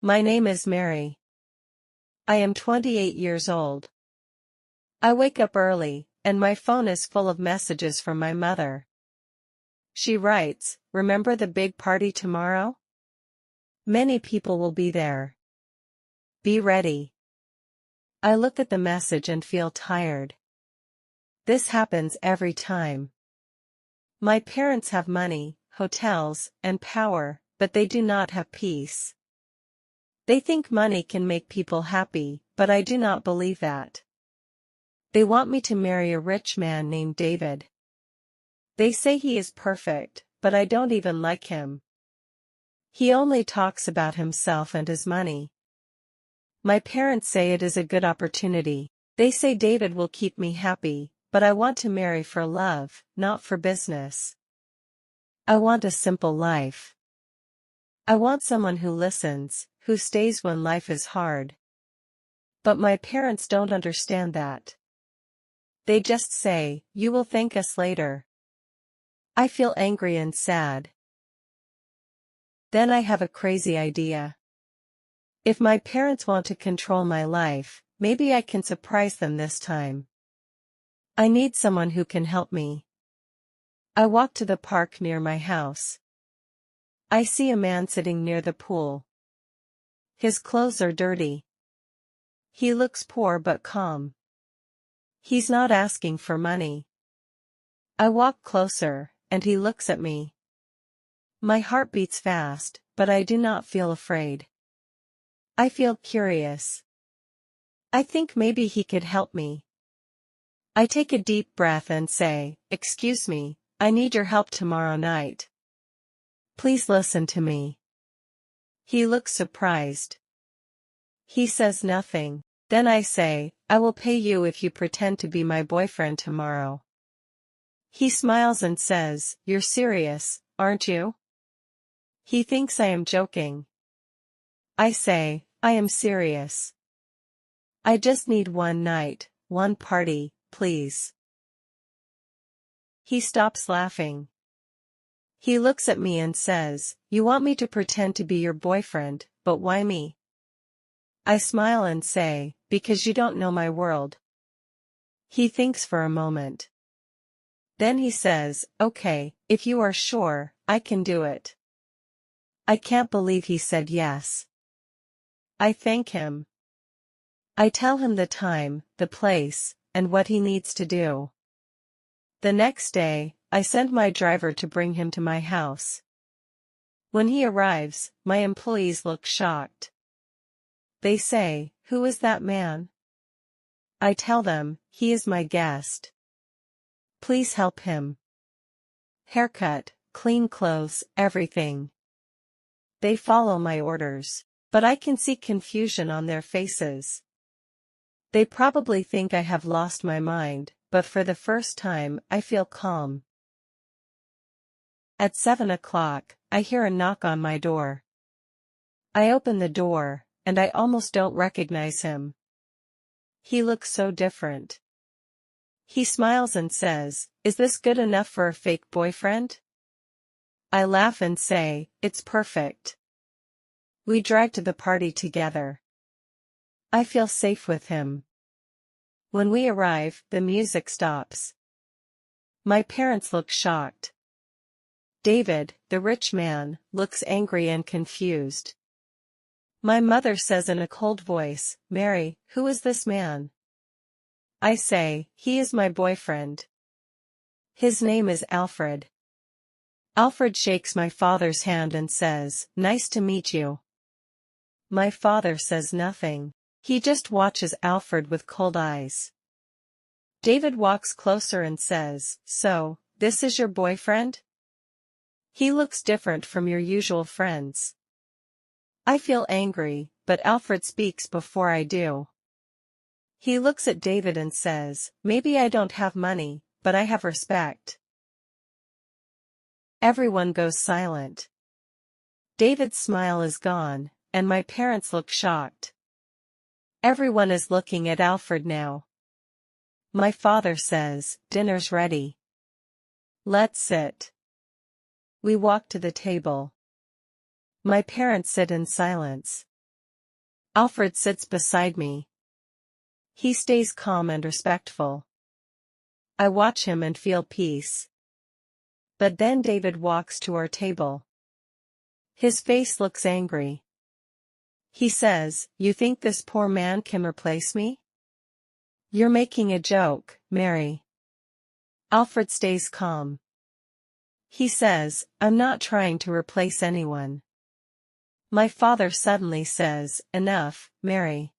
My name is Mary. I am 28 years old. I wake up early, and my phone is full of messages from my mother. She writes, "Remember the big party tomorrow? Many people will be there. Be ready." I look at the message and feel tired. This happens every time. My parents have money, hotels, and power, but they do not have peace. They think money can make people happy, but I do not believe that. They want me to marry a rich man named David. They say he is perfect, but I don't even like him. He only talks about himself and his money. My parents say it is a good opportunity. They say David will keep me happy, but I want to marry for love, not for business. I want a simple life. I want someone who listens, who stays when life is hard. But my parents don't understand that. They just say, "You will thank us later." I feel angry and sad. Then I have a crazy idea. If my parents want to control my life, maybe I can surprise them this time. I need someone who can help me. I walk to the park near my house. I see a man sitting near the pool. His clothes are dirty. He looks poor but calm. He's not asking for money. I walk closer, and he looks at me. My heart beats fast, but I do not feel afraid. I feel curious. I think maybe he could help me. I take a deep breath and say, "Excuse me, I need your help tomorrow night. Please listen to me." He looks surprised. He says nothing. Then I say, "I will pay you if you pretend to be my boyfriend tomorrow." He smiles and says, "You're serious, aren't you?" He thinks I am joking. I say, "I am serious. I just need one night, one party, please." He stops laughing. He looks at me and says, "You want me to pretend to be your boyfriend, but why me?" I smile and say, "Because you don't know my world." He thinks for a moment. Then he says, "Okay, if you are sure, I can do it." I can't believe he said yes. I thank him. I tell him the time, the place, and what he needs to do. The next day, I send my driver to bring him to my house. When he arrives, my employees look shocked. They say, "Who is that man?" I tell them, "He is my guest. Please help him. Haircut, clean clothes, everything." They follow my orders, but I can see confusion on their faces. They probably think I have lost my mind, but for the first time, I feel calm. At 7 o'clock, I hear a knock on my door. I open the door, and I almost don't recognize him. He looks so different. He smiles and says, "Is this good enough for a fake boyfriend?" I laugh and say, "It's perfect." We drive to the party together. I feel safe with him. When we arrive, the music stops. My parents look shocked. David, the rich man, looks angry and confused. My mother says in a cold voice, "Mary, who is this man?" I say, "He is my boyfriend. His name is Alfred." Alfred shakes my father's hand and says, "Nice to meet you." My father says nothing. He just watches Alfred with cold eyes. David walks closer and says, "So, this is your boyfriend? He looks different from your usual friends." I feel angry, but Alfred speaks before I do. He looks at David and says, "Maybe I don't have money, but I have respect." Everyone goes silent. David's smile is gone, and my parents look shocked. Everyone is looking at Alfred now. My father says, "Dinner's ready. Let's sit." We walk to the table. My parents sit in silence. Alfred sits beside me. He stays calm and respectful. I watch him and feel peace. But then David walks to our table. His face looks angry. He says, "You think this poor man can replace me? You're making a joke, Mary." Alfred stays calm. He says, "I'm not trying to replace anyone." My father suddenly says, "Enough, Mary.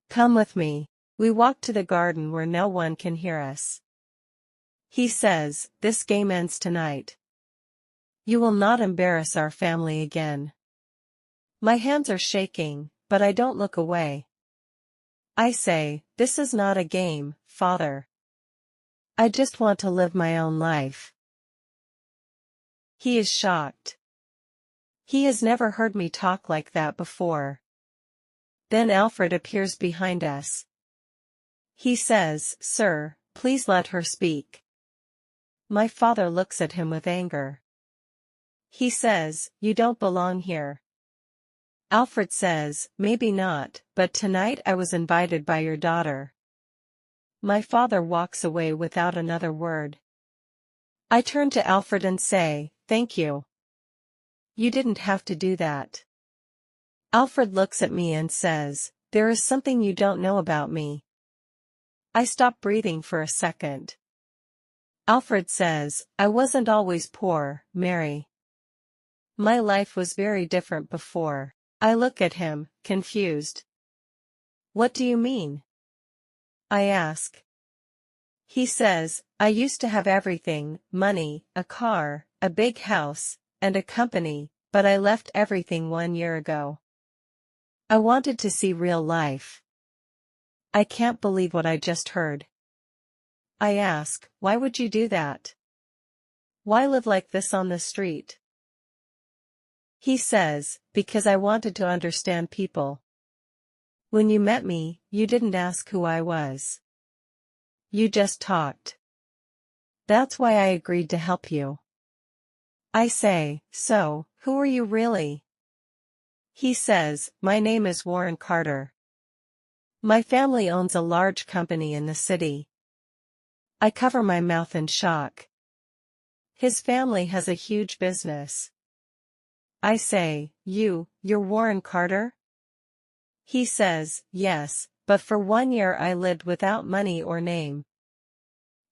Come with me." We walk to the garden where no one can hear us. He says, "This game ends tonight. You will not embarrass our family again." My hands are shaking, but I don't look away. I say, "This is not a game, Father. I just want to live my own life." He is shocked. He has never heard me talk like that before. Then Alfred appears behind us. He says, "Sir, please let her speak." My father looks at him with anger. He says, "You don't belong here." Alfred says, "Maybe not, but tonight I was invited by your daughter." My father walks away without another word. I turn to Alfred and say, "Thank you. You didn't have to do that." Alfred looks at me and says, "There is something you don't know about me." I stop breathing for a second. Alfred says, "I wasn't always poor, Mary. My life was very different before." I look at him, confused. "What do you mean?" I ask. He says, "I used to have everything, money, a car, a big house, and a company, but I left everything 1 year ago. I wanted to see real life." I can't believe what I just heard. I ask, "Why would you do that? Why live like this on the street?" He says, "Because I wanted to understand people. When you met me, you didn't ask who I was. You just talked. That's why I agreed to help you." I say, "So, who are you really?" He says, "My name is Warren Carter. My family owns a large company in the city." I cover my mouth in shock. His family has a huge business. I say, You're Warren Carter?" He says, "Yes, but for 1 year I lived without money or name.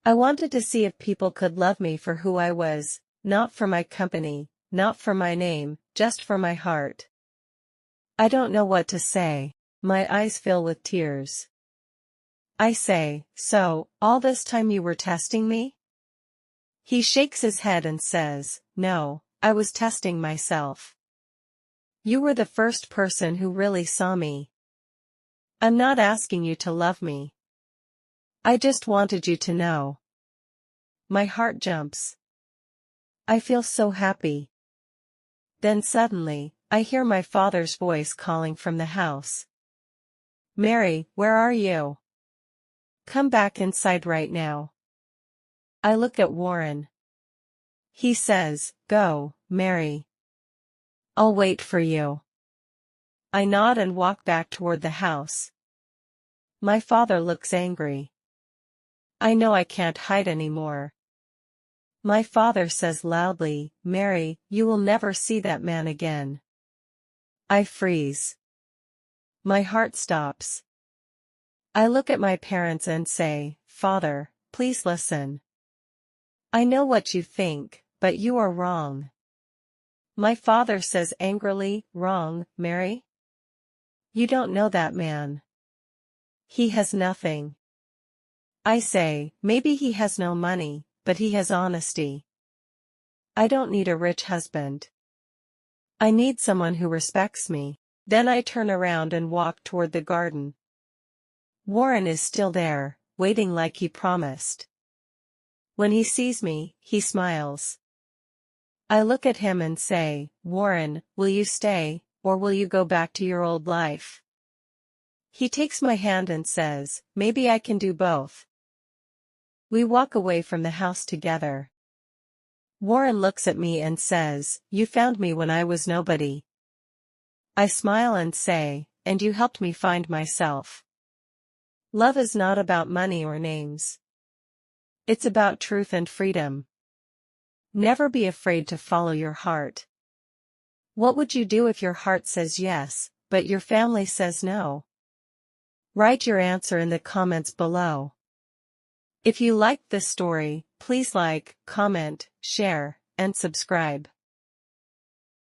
I wanted to see if people could love me for who I was, not for my company, not for my name, just for my heart." I don't know what to say. My eyes fill with tears. I say, "So, all this time you were testing me?" He shakes his head and says, "No, I was testing myself. You were the first person who really saw me. I'm not asking you to love me. I just wanted you to know." My heart jumps. I feel so happy. Then suddenly, I hear my father's voice calling from the house. "Mary, where are you? Come back inside right now." I look at Warren. He says, "Go, Mary. I'll wait for you." I nod and walk back toward the house. My father looks angry. I know I can't hide anymore. My father says loudly, "Mary, you will never see that man again." I freeze. My heart stops. I look at my parents and say, "Father, please listen. I know what you think, but you are wrong." My father says angrily, "Wrong, Mary? You don't know that man. He has nothing." I say, "Maybe he has no money, but he has honesty. I don't need a rich husband. I need someone who respects me." Then I turn around and walk toward the garden. Warren is still there, waiting like he promised. When he sees me, he smiles. I look at him and say, "Warren, will you stay, or will you go back to your old life?" He takes my hand and says, "Maybe I can do both." We walk away from the house together. Warren looks at me and says, "You found me when I was nobody." I smile and say, and you helped me find myself. Love is not about money or names. It's about truth and freedom. Never be afraid to follow your heart. What would you do if your heart says yes, but your family says no? Write your answer in the comments below. If you liked this story, please like, comment, share, and subscribe.